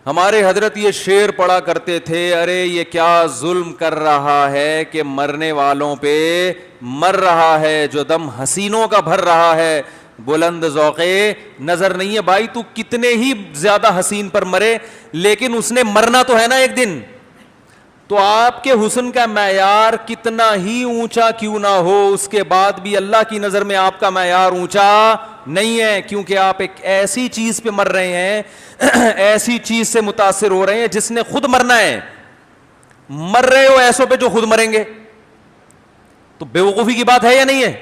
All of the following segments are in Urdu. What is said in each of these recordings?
ہمارے حضرت یہ شعر پڑھا کرتے تھے، ارے یہ کیا ظلم کر رہا ہے کہ مرنے والوں پہ مر رہا ہے، جو دم حسینوں کا بھر رہا ہے، بلند ذوقے نظر نہیں ہے. بھائی تو کتنے ہی زیادہ حسین پر مرے، لیکن اس نے مرنا تو ہے نا ایک دن. تو آپ کے حسن کا معیار کتنا ہی اونچا کیوں نہ ہو، اس کے بعد بھی اللہ کی نظر میں آپ کا معیار اونچا نہیں ہے، کیونکہ آپ ایک ایسی چیز پہ مر رہے ہیں، ایسی چیز سے متاثر ہو رہے ہیں جس نے خود مرنا ہے. مر رہے ہو ایسوں پہ جو خود مریں گے، تو بیوقوفی کی بات ہے یا نہیں ہے؟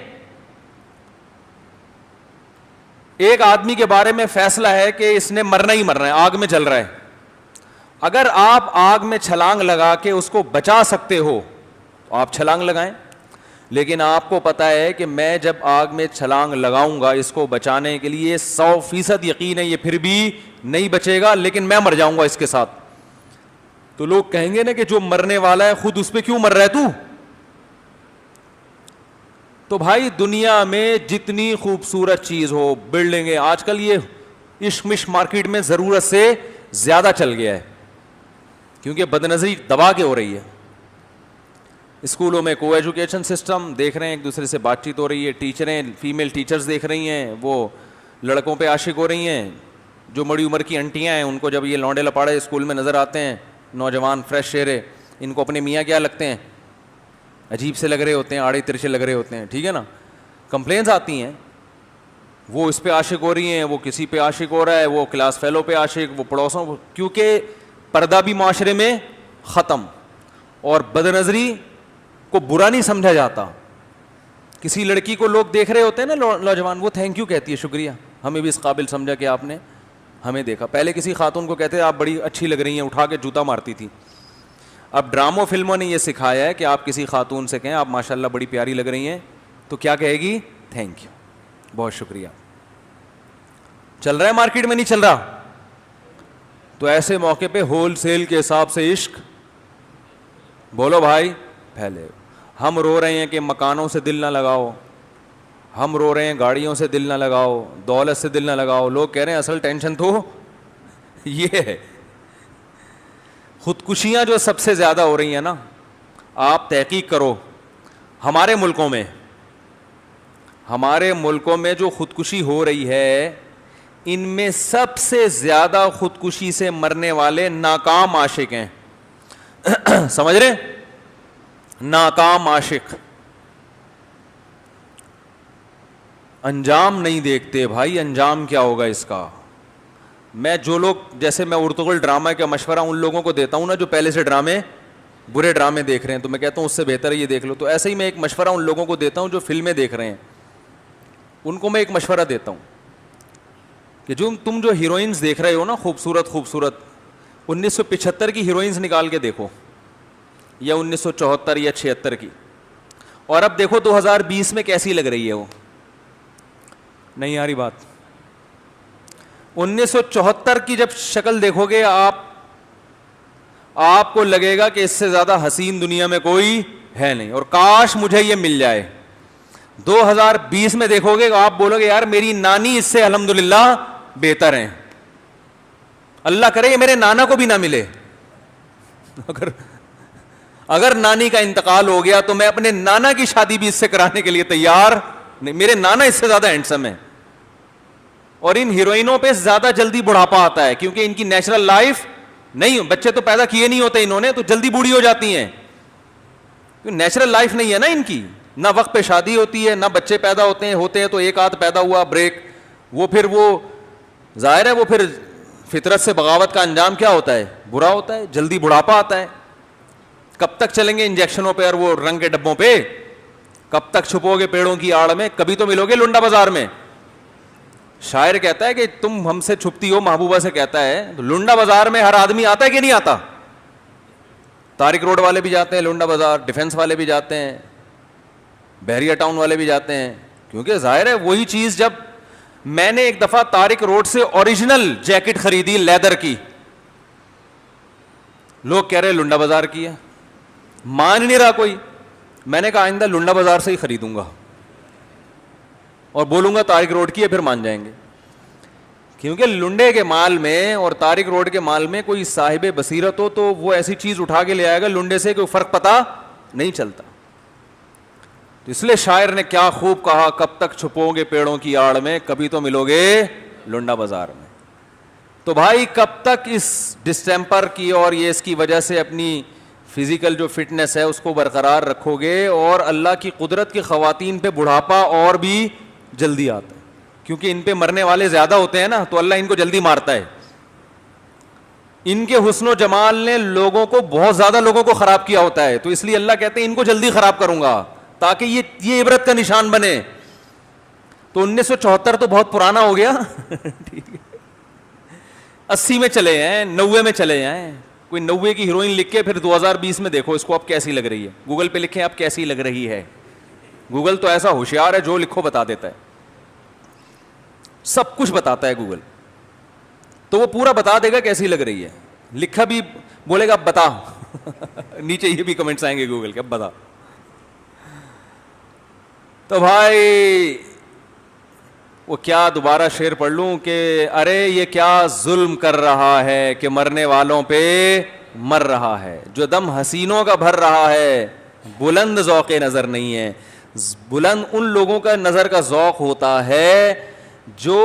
ایک آدمی کے بارے میں فیصلہ ہے کہ اس نے مرنا ہی مرنا ہے، آگ میں جل رہا ہے. اگر آپ آگ میں چھلانگ لگا کے اس کو بچا سکتے ہو تو آپ چھلانگ لگائیں، لیکن آپ کو پتا ہے کہ میں جب آگ میں چھلانگ لگاؤں گا اس کو بچانے کے لیے 100% یقین ہے یہ پھر بھی نہیں بچے گا، لیکن میں مر جاؤں گا اس کے ساتھ. تو لوگ کہیں گے نا کہ جو مرنے والا ہے خود اس پہ کیوں مر رہا ہے تو؟ تو بھائی دنیا میں جتنی خوبصورت چیز ہو، بلڈنگیں، آج کل یہ عشق مش مارکیٹ میں ضرورت سے زیادہ چل گیا ہے، کیونکہ بدنظری دبا کے ہو رہی ہے. اسکولوں میں کو ایجوکیشن سسٹم دیکھ رہے ہیں، ایک دوسرے سے بات چیت ہو رہی ہے، ٹیچریں فیمیل ٹیچرز دیکھ رہی ہیں وہ لڑکوں پہ عاشق ہو رہی ہیں. جو بڑی عمر کی انٹیاں ہیں ان کو جب یہ لونڈے لپاڑے اسکول میں نظر آتے ہیں، نوجوان فریش چہرے، ان کو اپنے میاں کیا لگتے ہیں، عجیب سے لگ رہے ہوتے ہیں، آڑے ترچے لگ رہے ہوتے ہیں، ٹھیک ہے نا. کمپلینس آتی ہیں، وہ اس پہ عاشق ہو رہی ہیں، وہ کسی پہ عاشق ہو رہا ہے، وہ کلاس فیلو پہ عاشق، وہ پڑوسوں، کیونکہ پردہ بھی معاشرے میں ختم، اور بدنظری کو برا نہیں سمجھا جاتا. کسی لڑکی کو لوگ دیکھ رہے ہوتے ہیں نا نوجوان، وہ تھینک یو کہتی ہے، شکریہ، ہمیں بھی اس قابل سمجھا کہ آپ نے ہمیں دیکھا. پہلے کسی خاتون کو کہتے ہیں آپ بڑی اچھی لگ رہی ہیں، اٹھا کے جوتا مارتی تھی. اب ڈراموں فلموں نے یہ سکھایا ہے کہ آپ کسی خاتون سے کہیں آپ ماشاءاللہ بڑی پیاری لگ رہی ہیں تو کیا کہے گی؟ تھینک یو، بہت شکریہ. چل رہا ہے مارکیٹ میں؟ نہیں چل رہا. تو ایسے موقع پہ ہول سیل کے حساب سے عشق بولو بھائی پھیلے. ہم رو رہے ہیں کہ مکانوں سے دل نہ لگاؤ، ہم رو رہے ہیں گاڑیوں سے دل نہ لگاؤ، دولت سے دل نہ لگاؤ. لوگ کہہ رہے ہیں اصل ٹینشن تو یہ ہے. خودکشیاں جو سب سے زیادہ ہو رہی ہیں نا، آپ تحقیق کرو ہمارے ملکوں میں جو خودکشی ہو رہی ہے، ان میں سب سے زیادہ خودکشی سے مرنے والے ناکام عاشق ہیں. سمجھ رہے؟ ناکام عاشق انجام نہیں دیکھتے. بھائی انجام کیا ہوگا اس کا؟ میں جو لوگ، جیسے میں ارطغرل ڈرامہ کا مشورہ ان لوگوں کو دیتا ہوں نا جو پہلے سے برے ڈرامے دیکھ رہے ہیں، تو میں کہتا ہوں اس سے بہتر ہے یہ دیکھ لو. تو ایسے ہی میں ایک مشورہ ان لوگوں کو دیتا ہوں جو فلمیں دیکھ رہے ہیں، ان کو میں ایک مشورہ دیتا ہوں کہ تم جو ہیروئنز دیکھ رہے ہو نا خوبصورت 1975 کی ہیروئنز نکال کے دیکھو، یا 1974 یا 76 کی، اور اب دیکھو 2020 میں کیسی لگ رہی ہے وہ. نہیں آ رہی بات؟ 1974 کی جب شکل دیکھو گے آپ کو لگے گا کہ اس سے زیادہ حسین دنیا میں کوئی ہے نہیں، اور کاش مجھے یہ مل جائے. 2020 میں دیکھو گے آپ بولو گے یار میری نانی اس سے الحمدللہ بہتر ہیں، اللہ کرے یہ میرے نانا کو بھی نہ ملے. اگر نانی کا انتقال ہو گیا تو میں اپنے نانا کی شادی بھی اس سے کرانے کے لیے تیار نہیں. میرے نانا اس سے زیادہ ہینڈسم ہے. اور ان ہیروئنوں پہ زیادہ جلدی بڑھاپا آتا ہے کیونکہ ان کی نیچرل لائف نہیں، بچے تو پیدا کیے نہیں ہوتے انہوں نے، تو جلدی بوڑھی ہو جاتی ہیں. نیچرل لائف نہیں ہے نا ان کی، نہ وقت پہ شادی ہوتی ہے، نہ بچے پیدا ہوتے ہیں تو ایک آدھ پیدا ہوا بریک، وہ پھر وہ ظاہر ہے وہ پھر فطرت سے بغاوت کا انجام کیا ہوتا ہے؟ برا ہوتا ہے، جلدی بڑھاپا آتا ہے. کب تک چلیں گے انجیکشنوں پہ اور وہ رنگ کے ڈبوں پہ؟ کب تک چھپو گے پیڑوں کی آڑ میں؟ کبھی تو ملو گے لنڈا بازار میں. شاعر کہتا ہے کہ تم ہم سے چھپتی ہو، محبوبہ سے کہتا ہے. تو لنڈا بازار میں ہر آدمی آتا ہے کہ نہیں آتا؟ طارق روڈ والے بھی جاتے ہیں لنڈا بازار، ڈیفنس والے بھی جاتے ہیں، بحریہ ٹاؤن والے بھی جاتے ہیں، کیونکہ ظاہر ہے وہی چیز. جب میں نے ایک دفعہ طارق روڈ سے اوریجنل جیکٹ خریدی لیدر کی، لوگ کہہ رہے لنڈا بازار کی ہے، مان نہیں رہا کوئی. میں نے کہا آئندہ لنڈا بازار سے ہی خریدوں گا اور بولوں گا طارق روڈ کی ہے، پھر مان جائیں گے. کیونکہ لنڈے کے مال میں اور طارق روڈ کے مال میں کوئی صاحب بصیرت ہو تو وہ ایسی چیز اٹھا کے لے آئے گا, لنڈے سے کوئی فرق پتا نہیں چلتا. تو اس لیے شاعر نے کیا خوب کہا, کب تک چھپو گے پیڑوں کی آڑ میں, کبھی تو ملو گے لنڈا بازار میں. تو بھائی کب تک اس ڈسٹیمپر کی اور یہ اس کی وجہ سے اپنی فزیکل جو فٹنس ہے اس کو برقرار رکھو گے, اور اللہ کی قدرت کی خواتین پہ بڑھاپا اور بھی جلدی آتا ہے, کیونکہ ان پہ مرنے والے زیادہ ہوتے ہیں نا, تو اللہ ان کو جلدی مارتا ہے. ان کے حسن و جمال نے لوگوں کو, بہت زیادہ لوگوں کو خراب کیا ہوتا ہے, تو اس لیے اللہ کہتے ہیں ان کو جلدی خراب کروں گا تاکہ یہ عبرت کا نشان بنے. تو 1974 تو بہت پرانا ہو گیا, ٹھیک ہے, 80 میں چلے ہیں, 90 میں چلے ہیں. کوئی 90 کی ہیروئن لکھ کے پھر 2020 میں دیکھو اس کو اب کیسی لگ رہی ہے, گوگل پہ لکھیں اب کیسی لگ رہی ہے. گوگل تو ایسا ہوشیار ہے, جو لکھو بتا دیتا ہے, سب کچھ بتاتا ہے گوگل, تو وہ پورا بتا دے گا کیسی لگ رہی ہے. لکھا بھی بولے گا اب بتا, نیچے یہ بھی کمنٹس آئیں گے گوگل کے اب بتا. تو بھائی وہ کیا دوبارہ شعر پڑھ لوں کہ ارے یہ کیا ظلم کر رہا ہے کہ مرنے والوں پہ مر رہا ہے, جو دم حسینوں کا بھر رہا ہے بلند ذوق نظر نہیں ہے. بلند ان لوگوں کا نظر کا ذوق ہوتا ہے جو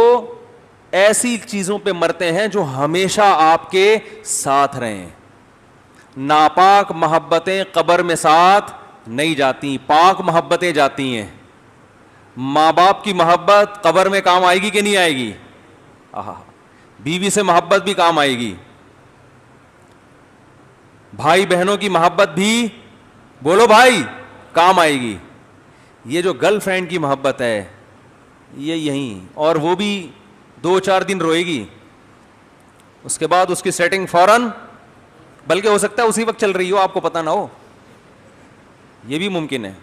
ایسی چیزوں پہ مرتے ہیں جو ہمیشہ آپ کے ساتھ رہیں. ناپاک محبتیں قبر میں ساتھ نہیں جاتی, پاک محبتیں جاتی ہیں. ماں باپ کی محبت قبر میں کام آئے گی کہ نہیں آئے گی؟ بیوی سے محبت بھی کام آئے گی, بھائی بہنوں کی محبت بھی, بولو بھائی, کام آئے گی. یہ جو گرل فرینڈ کی محبت ہے یہ یہیں, اور وہ بھی 2-4 دن روئے گی, اس کے بعد اس کی سیٹنگ فوراً, بلکہ ہو سکتا ہے اسی وقت چل رہی ہو, آپ کو پتہ نہ ہو, یہ بھی ممکن ہے.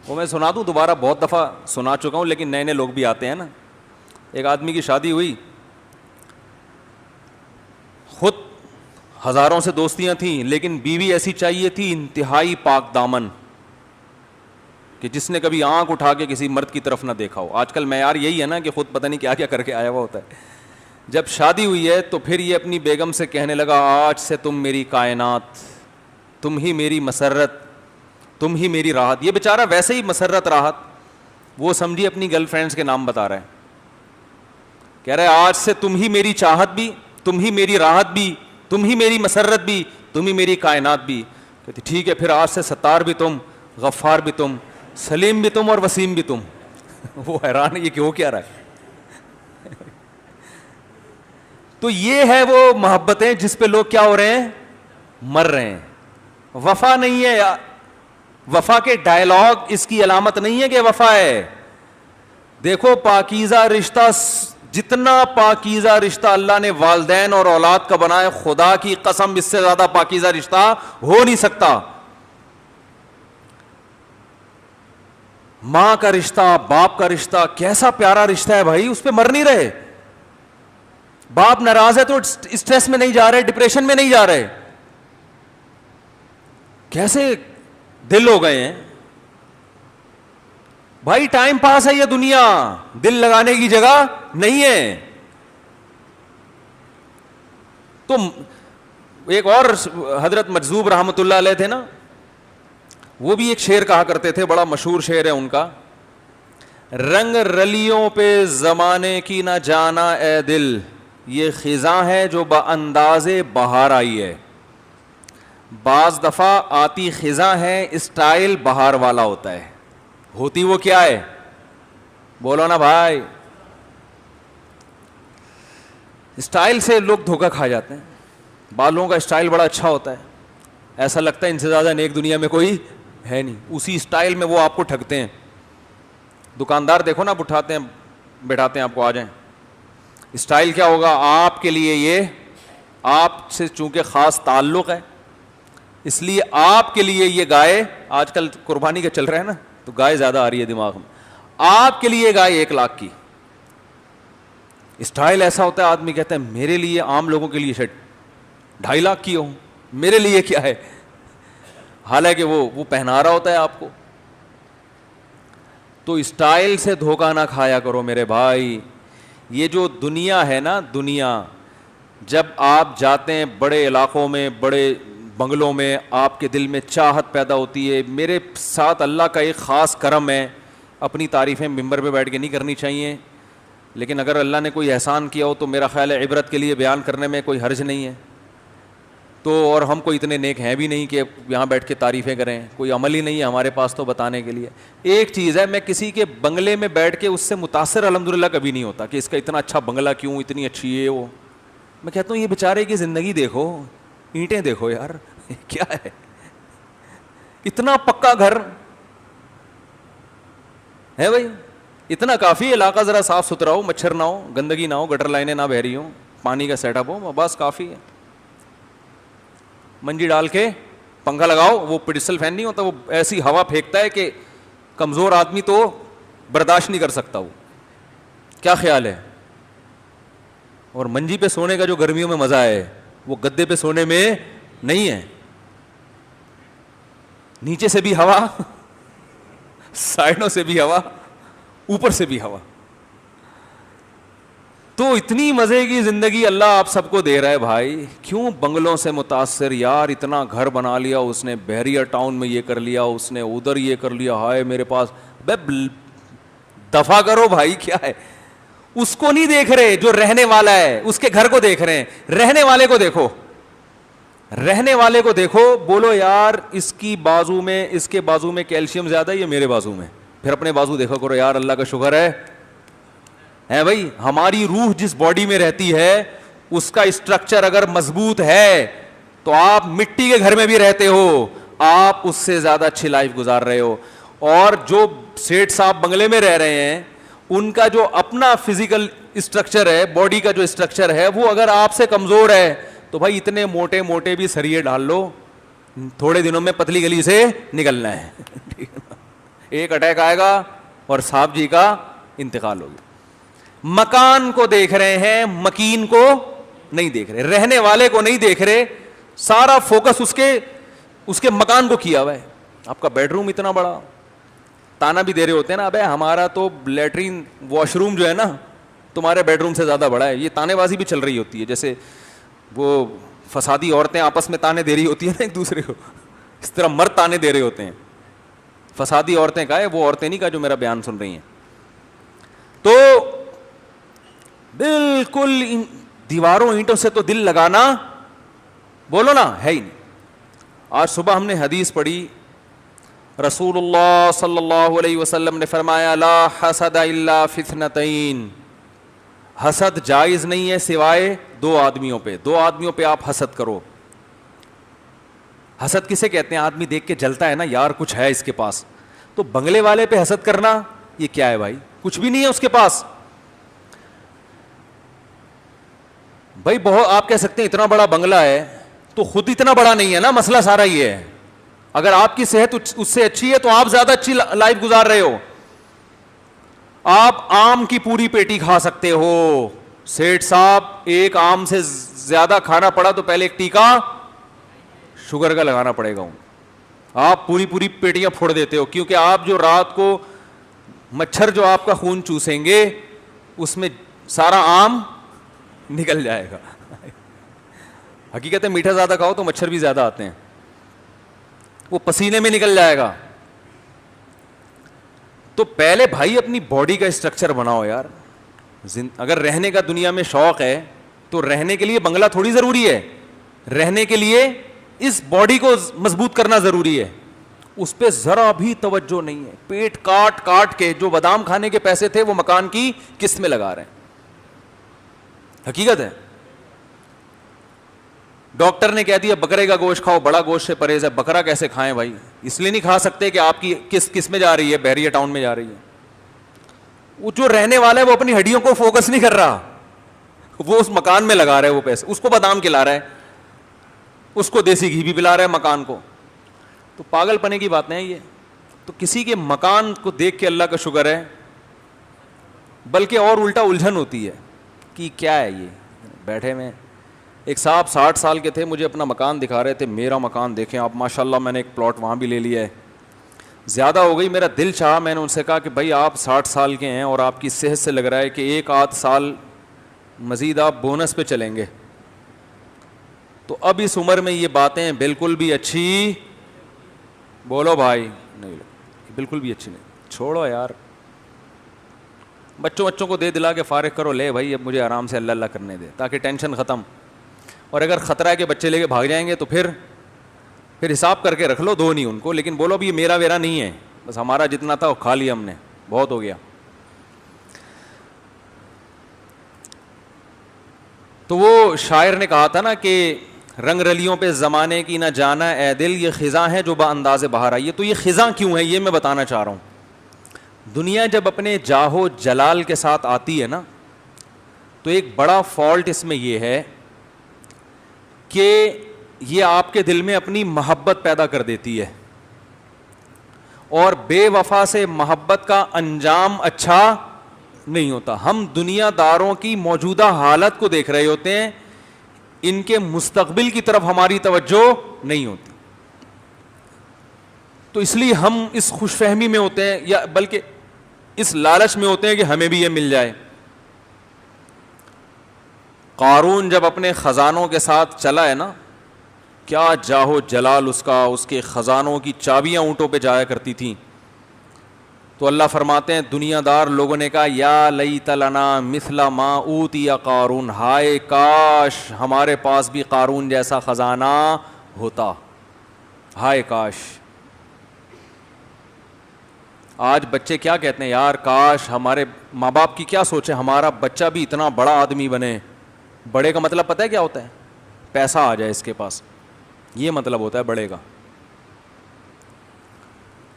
وہ میں سنا دوں دوبارہ, بہت دفعہ سنا چکا ہوں لیکن نئے نئے لوگ بھی آتے ہیں نا. ایک آدمی کی شادی ہوئی, خود ہزاروں سے دوستیاں تھیں لیکن بیوی ایسی چاہیے تھی انتہائی پاک دامن, کہ جس نے کبھی آنکھ اٹھا کے کسی مرد کی طرف نہ دیکھا ہو. آج کل معیار یہی ہے نا کہ خود پتہ نہیں کیا کیا کر کے آیا ہوا ہوتا ہے. جب شادی ہوئی ہے تو پھر یہ اپنی بیگم سے کہنے لگا, آج سے تم میری کائنات, تم ہی میری مسرت, تم ہی میری راحت. یہ بیچارہ ویسے ہی مسرت راحت, وہ سمجھی اپنی گرل فرینڈس کے نام بتا رہا ہے, کہہ رہا ہے آج سے تم ہی میری چاہت بھی, تم ہی میری راحت بھی, تم ہی میری مسرت بھی, تم ہی میری کائنات بھی. کہتی ٹھیک ہے پھر آج سے ستار بھی تم, غفار بھی تم, سلیم بھی تم اور وسیم بھی تم. وہ حیران ہے یہ کیوں کیا رہا ہے. تو یہ ہے وہ محبتیں جس پہ لوگ کیا ہو رہے ہیں, مر رہے ہیں. وفا نہیں ہے, وفا کے ڈائلاگ اس کی علامت نہیں ہے کہ وفا ہے. دیکھو پاکیزہ رشتہ, جتنا پاکیزہ رشتہ اللہ نے والدین اور اولاد کا بنایا, خدا کی قسم اس سے زیادہ پاکیزہ رشتہ ہو نہیں سکتا. ماں کا رشتہ, باپ کا رشتہ, کیسا پیارا رشتہ ہے بھائی, اس پہ مر نہیں رہے. باپ ناراض ہے تو اسٹریس میں نہیں جا رہے, ڈپریشن میں نہیں جا رہے. کیسے دل ہو گئے ہیں بھائی. ٹائم پاس ہے یہ دنیا, دل لگانے کی جگہ نہیں ہے. تو ایک اور حضرت مجذوب رحمۃ اللہ علیہ تھے نا, وہ بھی ایک شعر کہا کرتے تھے, بڑا مشہور شعر ہے ان کا, رنگ رلیوں پہ زمانے کی نہ جانا اے دل, یہ خزاں ہے جو بانداز بہار آئی ہے. بعض دفعہ آتی خزاں ہے, اسٹائل بہار والا ہوتا ہے. ہوتی وہ کیا ہے, بولو نا بھائی. اسٹائل سے لوگ دھوکہ کھا جاتے ہیں. بالوں کا اسٹائل بڑا اچھا ہوتا ہے, ایسا لگتا ہے ان سے زیادہ نیک دنیا میں کوئی ہے نہیں, اسی اسٹائل میں وہ آپ کو ٹھگتے ہیں. دکاندار دیکھو نا, اٹھاتے ہیں بیٹھاتے ہیں آپ کو, آ جائیں. اسٹائل کیا ہوگا آپ کے لیے, یہ آپ سے چونکہ خاص تعلق ہے اس لیے آپ کے لیے یہ گائے, آج کل قربانی کا چل رہا ہے نا تو گائے زیادہ آ رہی ہے دماغ میں, آپ کے لیے گائے 1 لاکھ کی. اسٹائل ایسا ہوتا ہے آدمی کہتا ہے میرے لیے, عام لوگوں کے لیے شرٹ 2.5 لاکھ کی ہو, میرے لیے کیا ہے, حالانکہ وہ پہنا رہا ہوتا ہے آپ کو. تو اسٹائل سے دھوکہ نہ کھایا کرو میرے بھائی. یہ جو دنیا ہے نا, دنیا جب آپ جاتے ہیں بڑے علاقوں میں, بڑے بنگلوں میں, آپ کے دل میں چاہت پیدا ہوتی ہے. میرے ساتھ اللہ کا ایک خاص کرم ہے, اپنی تعریفیں ممبر پہ بیٹھ کے نہیں کرنی چاہیے, لیکن اگر اللہ نے کوئی احسان کیا ہو تو میرا خیال ہے عبرت کے لیے بیان کرنے میں کوئی حرج نہیں ہے. تو اور ہم کوئی اتنے نیک ہیں بھی نہیں کہ یہاں بیٹھ کے تعریفیں کریں, کوئی عمل ہی نہیں ہے ہمارے پاس تو بتانے کے لیے. ایک چیز ہے, میں کسی کے بنگلے میں بیٹھ کے اس سے متاثر الحمدللہ کبھی نہیں ہوتا کہ اس کا اتنا اچھا بنگلہ کیوں, اتنی اچھی ہے وہ. میں کہتا ہوں یہ بیچارے کی زندگی دیکھو, اینٹیں دیکھو یار, کیا ہے, اتنا پکا گھر ہے بھائی, اتنا کافی, علاقہ ذرا صاف ستھرا ہو, مچھر نہ ہو, گندگی نہ ہو, گٹر لائنیں نہ بہ رہی ہوں, پانی کا سیٹ اپ ہو, بس کافی ہے. منجی ڈال کے پنکھا لگاؤ, وہ پڈسل فین نہیں ہوتا, وہ ایسی ہوا پھینکتا ہے کہ کمزور آدمی تو برداشت نہیں کر سکتا. وہ کیا خیال ہے؟ اور منجی پہ سونے کا جو گرمیوں میں مزہ ہے وہ گدے پہ سونے میں نہیں ہے. نیچے سے بھی ہوا, سائڈوں سے بھی ہوا, اوپر سے بھی ہوا. تو اتنی مزے کی زندگی اللہ آپ سب کو دے رہا ہے بھائی. کیوں بنگلوں سے متاثر یار؟ اتنا گھر بنا لیا اس نے, بحریہ ٹاؤن میں یہ کر لیا اس نے, ادھر یہ کر لیا, ہائے میرے پاس. دفع کرو بھائی, کیا ہے؟ اس کو نہیں دیکھ رہے جو رہنے والا ہے, اس کے گھر کو دیکھ رہے ہیں. رہنے والے کو دیکھو, رہنے والے کو دیکھو, بولو یار اس کی بازو میں, اس کے بازو میں کیلشیم زیادہ ہے یا میرے بازو میں؟ پھر اپنے بازو دیکھو کرو, یار اللہ کا شکر ہے بھائی. ہماری روح جس باڈی میں رہتی ہے اس کا اسٹرکچر اگر مضبوط ہے تو آپ مٹی کے گھر میں بھی رہتے ہو, آپ اس سے زیادہ اچھی لائف گزار رہے ہو. اور جو سیٹھ صاحب بنگلے میں رہ رہے ہیں ان کا جو اپنا فزیکل اسٹرکچر ہے, باڈی کا جو اسٹرکچر ہے, وہ اگر آپ سے کمزور ہے تو بھائی اتنے موٹے موٹے بھی سریے ڈال لو, تھوڑے دنوں میں پتلی گلی سے نکلنا ہے. ایک اٹیک آئے گا اور صاحب جی کا انتقال ہوگا. مکان کو دیکھ رہے ہیں, مکین کو نہیں دیکھ رہے, رہنے والے کو نہیں دیکھ رہے. سارا فوکس اس کے مکان کو کیا ہوا ہے. آپ کا بیڈ روم اتنا بڑا, تانا بھی دے رہے ہوتے ہیں نا, ابے ہمارا تو لیٹرین واش روم جو ہے نا تمہارے بیڈ روم سے زیادہ بڑا ہے. یہ تانے بازی بھی چل رہی ہوتی ہے, جیسے وہ فسادی عورتیں آپس میں تانے دے رہی ہوتی ہیں نا ایک دوسرے کو, اس طرح مرد تانے دے رہے ہوتے ہیں. فسادی عورتیں کا ہے, وہ عورتیں نہیں کا جو میرا بیان سن رہی ہیں. تو بالکل دیواروں اینٹوں سے تو دل لگانا بولو نا ہے ہی نہیں. آج صبح ہم نے حدیث پڑھی, رسول اللہ صلی اللہ علیہ وسلم نے فرمایا لا حسد الا فی اثنتین, حسد جائز نہیں ہے سوائے دو آدمیوں پہ. دو آدمیوں پہ آپ حسد کرو. حسد کسے کہتے ہیں؟ آدمی دیکھ کے جلتا ہے نا, یار کچھ ہے اس کے پاس. تو بنگلے والے پہ حسد کرنا یہ کیا ہے بھائی؟ کچھ بھی نہیں ہے اس کے پاس بھائی. بہت آپ کہہ سکتے ہیں اتنا بڑا بنگلہ ہے تو خود اتنا بڑا نہیں ہے نا, مسئلہ سارا یہ ہے. اگر آپ کی صحت اس سے اچھی ہے تو آپ زیادہ اچھی لائف گزار رہے ہو. آپ آم کی پوری پیٹی کھا سکتے ہو. سیٹھ صاحب ایک آم سے زیادہ کھانا پڑا تو پہلے ایک ٹیکا شوگر کا لگانا پڑے گا. آپ پوری پوری پیٹیاں پھوڑ دیتے ہو, کیونکہ آپ جو رات کو مچھر جو آپ کا خون چوسیں گے اس میں سارا آم نکل جائے گا. حقیقت ہے میٹھا زیادہ کھاؤ تو مچھر بھی زیادہ آتے ہیں, وہ پسینے میں نکل جائے گا. تو پہلے بھائی اپنی باڈی کا اسٹرکچر بناؤ یار. اگر رہنے کا دنیا میں شوق ہے تو رہنے کے لیے بنگلہ تھوڑی ضروری ہے, رہنے کے لیے اس باڈی کو مضبوط کرنا ضروری ہے. اس پہ ذرا بھی توجہ نہیں ہے. پیٹ کاٹ کاٹ کے جو بادام کھانے کے پیسے تھے وہ مکان کی قسط میں لگا رہے ہیں. حقیقت ہے. ڈاکٹر نے کہہ دیا بکرے کا گوشت کھاؤ, بڑا گوشت سے پرہیز ہے. بکرا کیسے کھائیں بھائی؟ اس لیے نہیں کھا سکتے کہ آپ کی کس میں جا رہی ہے, بحریہ ٹاؤن میں جا رہی ہے. وہ جو رہنے والا ہے وہ اپنی ہڈیوں کو فوکس نہیں کر رہا, وہ اس مکان میں لگا رہا ہے وہ پیسے. اس کو بادام کھلا رہا ہے, اس کو دیسی گھی بھی پلا رہا ہے مکان کو. تو پاگل پنے کی بات نہیں یہ. تو کسی کے مکان کو دیکھ کے اللہ کا شکر ہے, بلکہ اور الٹا الجھن ہوتی ہے کہ کیا ہے یہ بیٹھے میں. ایک صاحب 60 سال کے تھے, مجھے اپنا مکان دکھا رہے تھے. میرا مکان دیکھیں آپ ماشاءاللہ, میں نے ایک پلاٹ وہاں بھی لے لیا ہے. زیادہ ہو گئی. میرا دل چاہا, میں نے ان سے کہا کہ بھائی آپ 60 سال کے ہیں اور آپ کی صحت سے لگ رہا ہے کہ ایک آدھ سال مزید آپ بونس پہ چلیں گے, تو اب اس عمر میں یہ باتیں بالکل بھی اچھی, بولو بھائی, نہیں بالکل بھی اچھی نہیں. چھوڑو یار, بچوں کو دے دلا کے فارغ کرو, لے بھائی اب مجھے آرام سے اللہ اللہ کرنے دے تاکہ ٹینشن ختم. اور اگر خطرہ ہے کہ بچے لے کے بھاگ جائیں گے تو پھر حساب کر کے رکھ لو, دو نہیں ان کو, لیکن بولو بھی یہ میرا ویرا نہیں ہے, بس ہمارا جتنا تھا وہ کھا لیا ہم نے, بہت ہو گیا. تو وہ شاعر نے کہا تھا نا کہ رنگ رلیوں پہ زمانے کی نہ جانا اے دل, یہ خزاں ہے جو با انداز بہار آئی ہے. تو یہ خزاں کیوں ہے یہ میں بتانا چاہ رہا ہوں. دنیا جب اپنے جاہو جلال کے ساتھ آتی ہے نا, تو ایک بڑا فالٹ اس میں یہ ہے کہ یہ آپ کے دل میں اپنی محبت پیدا کر دیتی ہے, اور بے وفا سے محبت کا انجام اچھا نہیں ہوتا. ہم دنیا داروں کی موجودہ حالت کو دیکھ رہے ہوتے ہیں, ان کے مستقبل کی طرف ہماری توجہ نہیں ہوتی. تو اس لیے ہم اس خوش فہمی میں ہوتے ہیں, یا بلکہ اس لالچ میں ہوتے ہیں کہ ہمیں بھی یہ مل جائے. قارون جب اپنے خزانوں کے ساتھ چلا ہے نا, کیا جاہو جلال اس کا, اس کے خزانوں کی چابیاں اونٹوں پہ جایا کرتی تھیں. تو اللہ فرماتے ہیں دنیا دار لوگوں نے کہا یا لیت لنا مثل ما اوتی قارون, ہائے کاش ہمارے پاس بھی قارون جیسا خزانہ ہوتا, ہائے کاش. آج بچے کیا کہتے ہیں, یار کاش ہمارے ماں باپ کی کیا سوچے, ہمارا بچہ بھی اتنا بڑا آدمی بنے. بڑے کا مطلب پتہ ہے کیا ہوتا ہے, پیسہ آ جائے اس کے پاس, یہ مطلب ہوتا ہے بڑے کا.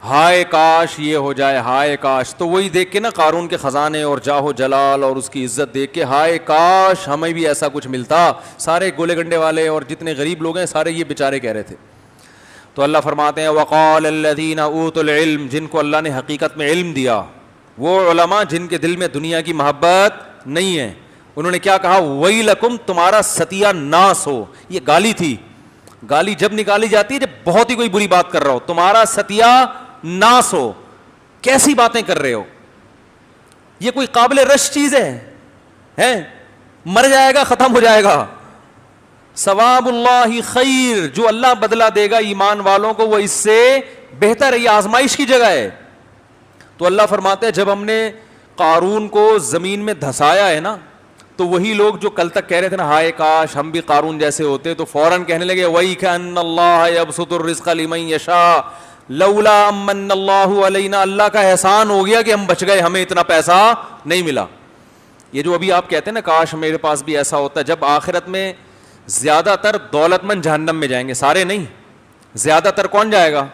ہائے کاش یہ ہو جائے, ہائے کاش. تو وہی دیکھ کے نا قارون کے خزانے اور جاہو جلال اور اس کی عزت دیکھ کے ہائے کاش ہمیں بھی ایسا کچھ ملتا. سارے گولے گنڈے والے اور جتنے غریب لوگ ہیں سارے یہ بیچارے کہہ رہے تھے. تو اللہ فرماتے ہیں وقال الذین اوتوا العلم, جن کو اللہ نے حقیقت میں علم دیا, وہ علماء جن کے دل میں دنیا کی محبت نہیں ہے, انہوں نے کیا کہا, ویلکم تمہارا ستیہ ناس ہو. یہ گالی تھی, گالی جب نکالی جاتی ہے جب بہت ہی کوئی بری بات کر رہا ہو, تمہارا ستیہ ناس ہو, کیسی باتیں کر رہے ہو, یہ کوئی قابل رش چیز ہے؟ مر جائے گا, ختم ہو جائے گا. ثواب اللہ خیر, جو اللہ بدلہ دے گا ایمان والوں کو وہ اس سے بہتر ہے, یہ آزمائش کی جگہ ہے. تو اللہ فرماتے ہیں جب ہم نے قارون کو زمین میں دھسایا ہے نا, تو وہی لوگ جو کل تک کہہ رہے تھے نا ہائے کاش ہم بھی قارون جیسے ہوتے, تو فوراً کہنے لگے وَإِكَأَنَّ اللَّهَ يَبْسُطُ الرِّزْقَ لِمَن يَشَاءُ لَوْلَا أَمَّنَّ اللَّهُ عَلَيْنَا, اللہ کا احسان ہو گیا کہ ہم بچ گئے, ہمیں اتنا پیسہ نہیں ملا. یہ جو ابھی آپ کہتے ہیں نا کاش میرے پاس بھی ایسا ہوتا, جب آخرت میں زیادہ تر دولت مند جہنم میں جائیں گے, سارے نہیں, زیادہ تر کون جائے گا,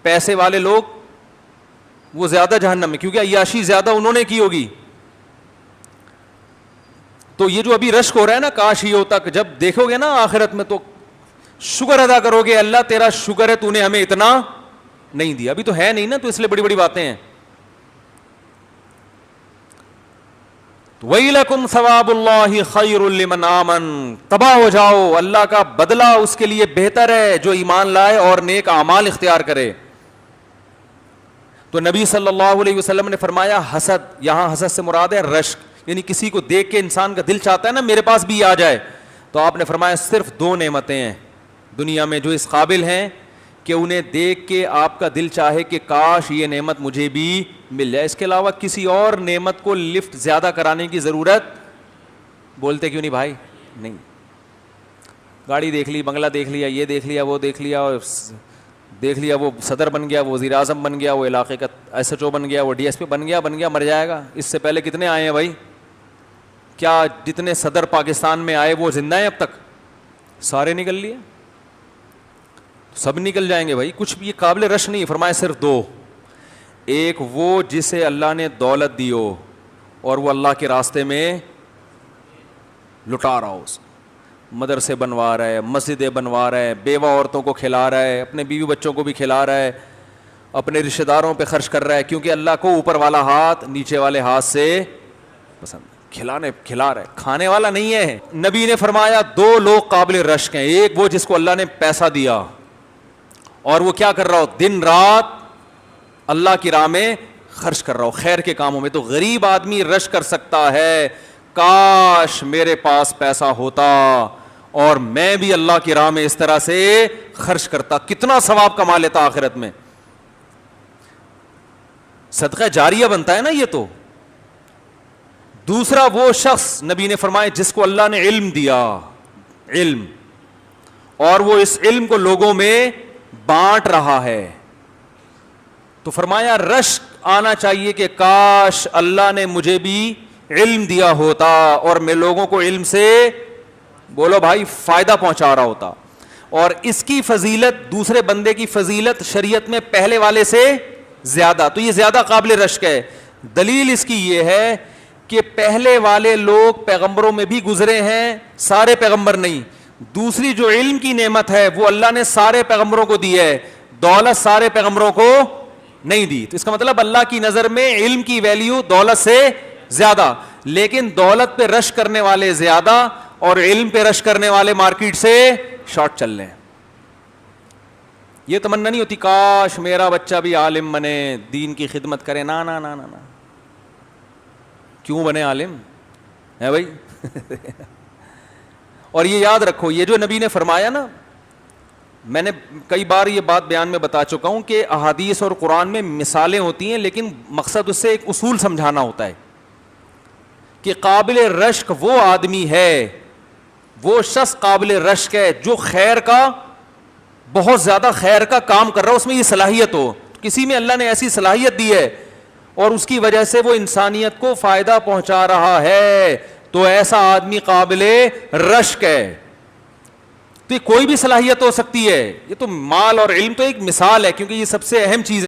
پیسے والے لوگ, وہ زیادہ جہنم میں, کیونکہ عیاشی زیادہ انہوں نے کی ہوگی. تو یہ جو ابھی رشک ہو رہا ہے نا کاش یہ ہوتا, کہ جب دیکھو گے نا آخرت میں تو شکر ادا کرو گے, اللہ تیرا شکر ہے تو نے ہمیں اتنا نہیں دیا. ابھی تو ہے نہیں نا, تو اس لیے بڑی بڑی باتیں ہیں. وَيْلَكُمْ ثَوَابُ اللَّهِ خَيْرٌ لِمَنْ آمَنَ, تباہ ہو جاؤ, اللہ کا بدلہ اس کے لیے بہتر ہے جو ایمان لائے اور نیک اعمال اختیار کرے. تو نبی صلی اللہ علیہ وسلم نے فرمایا حسد, یہاں حسد سے مراد ہے رشک, یعنی کسی کو دیکھ کے انسان کا دل چاہتا ہے نا میرے پاس بھی آ جائے. تو آپ نے فرمایا صرف 2 نعمتیں ہیں دنیا میں جو اس قابل ہیں کہ انہیں دیکھ کے آپ کا دل چاہے کہ کاش یہ نعمت مجھے بھی مل جائے. اس کے علاوہ کسی اور نعمت کو لفٹ زیادہ کرانے کی ضرورت, بولتے کیوں نہیں بھائی, نہیں. گاڑی دیکھ لی, بنگلہ دیکھ لیا, یہ دیکھ لیا, وہ دیکھ لیا, دیکھ لیا وہ صدر بن گیا, وہ وزیر اعظم بن گیا, وہ علاقے کا ایس ایچ او بن گیا, وہ ڈی ایس پی بن گیا, مر جائے گا. اس سے پہلے کتنے آئے ہیں بھائی, کیا جتنے صدر پاکستان میں آئے وہ زندہ ہیں اب تک, سارے نکل لیے, سب نکل جائیں گے بھائی. کچھ بھی یہ قابل رش نہیں. فرمایا صرف 2, ایک وہ جسے اللہ نے دولت دی ہو اور وہ اللہ کے راستے میں لٹا رہا ہو, مدرسے بنوا رہا ہے, مسجدیں بنوا رہا ہے, بیوہ عورتوں کو کھلا رہا ہے, اپنے بیوی بچوں کو بھی کھلا رہا ہے, اپنے رشتہ داروں پہ خرچ کر رہا ہے, کیونکہ اللہ کو اوپر والا ہاتھ نیچے والے ہاتھ سے پسند, کھلا رہا ہے, کھانے والا نہیں ہے. نبی نے فرمایا 2 لوگ قابل رشک ہیں, ایک وہ جس کو اللہ نے پیسہ دیا اور وہ کیا کر رہا ہو, دن رات اللہ کی راہ میں خرچ کر رہا ہوں خیر کے کاموں میں. تو غریب آدمی رش کر سکتا ہے کاش میرے پاس پیسہ ہوتا اور میں بھی اللہ کی راہ میں اس طرح سے خرچ کرتا, کتنا ثواب کما لیتا آخرت میں. صدقہ جاریہ بنتا ہے نا یہ. تو دوسرا وہ شخص نبی نے فرمایا جس کو اللہ نے علم دیا, علم, اور وہ اس علم کو لوگوں میں بانٹ رہا ہے. تو فرمایا رشک آنا چاہیے کہ کاش اللہ نے مجھے بھی علم دیا ہوتا اور میں لوگوں کو علم سے, بولو بھائی, فائدہ پہنچا رہا ہوتا. اور اس کی فضیلت دوسرے بندے کی فضیلت شریعت میں پہلے والے سے زیادہ, تو یہ زیادہ قابل رشک ہے. دلیل اس کی یہ ہے کہ پہلے والے لوگ پیغمبروں میں بھی گزرے ہیں, سارے پیغمبر نہیں. دوسری جو علم کی نعمت ہے وہ اللہ نے سارے پیغمبروں کو دی ہے, دولت سارے پیغمبروں کو نہیں دی. تو اس کا مطلب اللہ کی نظر میں علم کی ویلیو دولت سے زیادہ, لیکن دولت پہ رش کرنے والے زیادہ اور علم پہ رش کرنے والے مارکیٹ سے شارٹ چل رہے ہیں. یہ تمنا نہیں ہوتی کاش میرا بچہ بھی عالم بنے, دین کی خدمت کرے. نا نا نا نا, کیوں بنے عالم ہے بھائی. اور یہ یاد رکھو, یہ جو نبی نے فرمایا نا, میں نے کئی بار یہ بات بیان میں بتا چکا ہوں کہ احادیث اور قرآن میں مثالیں ہوتی ہیں, لیکن مقصد اس سے ایک اصول سمجھانا ہوتا ہے کہ قابل رشک وہ آدمی ہے, وہ شخص قابل رشک ہے جو خیر کا, بہت زیادہ خیر کا کام کر رہا ہو, اس میں یہ صلاحیت ہو, کسی میں اللہ نے ایسی صلاحیت دی ہے اور اس کی وجہ سے وہ انسانیت کو فائدہ پہنچا رہا ہے, تو ایسا آدمی قابل رشک ہے. تو یہ کوئی بھی صلاحیت ہو سکتی ہے, یہ تو مال اور علم تو ایک مثال ہے, کیونکہ یہ سب سے اہم چیز